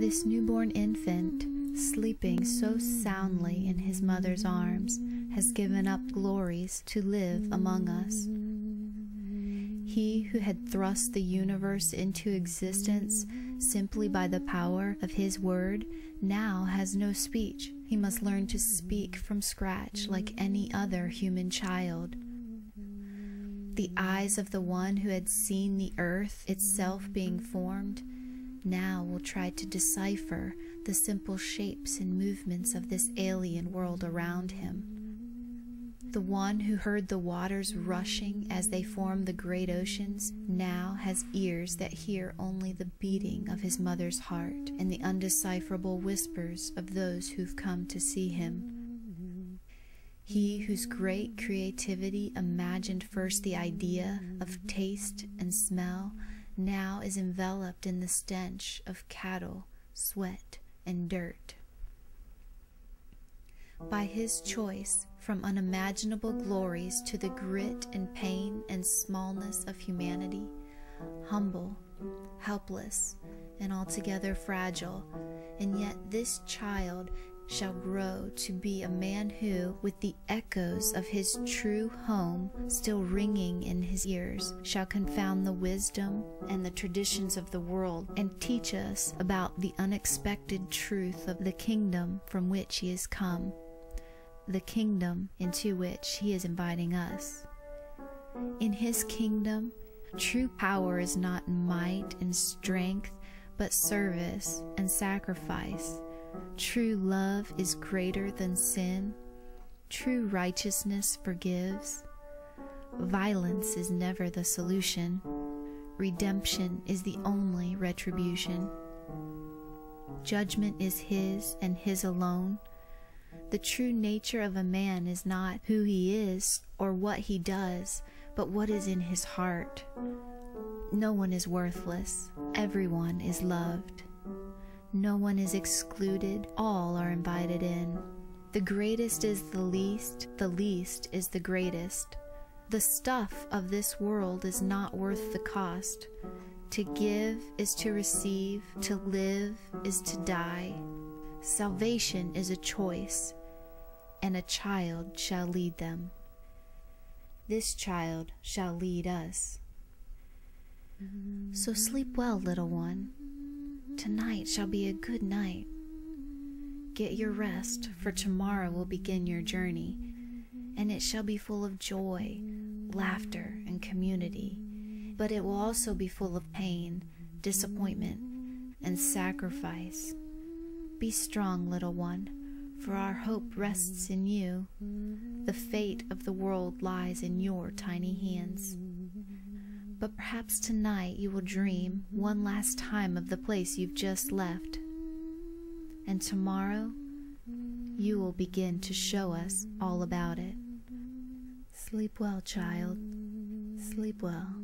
This newborn infant, sleeping so soundly in his mother's arms, has given up glories to live among us. He who had thrust the universe into existence simply by the power of his word now has no speech. He must learn to speak from scratch like any other human child. The eyes of the one who had seen the earth itself being formed now will try to decipher the simple shapes and movements of this alien world around him. The one who heard the waters rushing as they formed the great oceans now has ears that hear only the beating of his mother's heart and the undecipherable whispers of those who've come to see him. He whose great creativity imagined first the idea of taste and smell now is enveloped in the stench of cattle, sweat, and dirt. By his choice, from unimaginable glories to the grit and pain and smallness of humanity, humble, helpless, and altogether fragile, and yet this child shall grow to be a man who, with the echoes of his true home still ringing in his ears, shall confound the wisdom and the traditions of the world and teach us about the unexpected truth of the kingdom from which he is come, the kingdom into which he is inviting us. In his kingdom, true power is not might and strength, but service and sacrifice. True love is greater than sin. True righteousness forgives. Violence is never the solution. Redemption is the only retribution. Judgment is his and his alone. The true nature of a man is not who he is or what he does, but what is in his heart. No one is worthless. Everyone is loved. No one is excluded. All are invited in. The greatest is the least is the greatest. The stuff of this world is not worth the cost. To give is to receive. To live is to die. Salvation is a choice, and a child shall lead them. This child shall lead us. So sleep well, little one. Tonight shall be a good night. Get your rest, for tomorrow will begin your journey, and it shall be full of joy, laughter, and community. But it will also be full of pain, disappointment, and sacrifice. Be strong, little one, for our hope rests in you. The fate of the world lies in your tiny hands. But perhaps tonight you will dream one last time of the place you've just left. And tomorrow you will begin to show us all about it. Sleep well, child. Sleep well.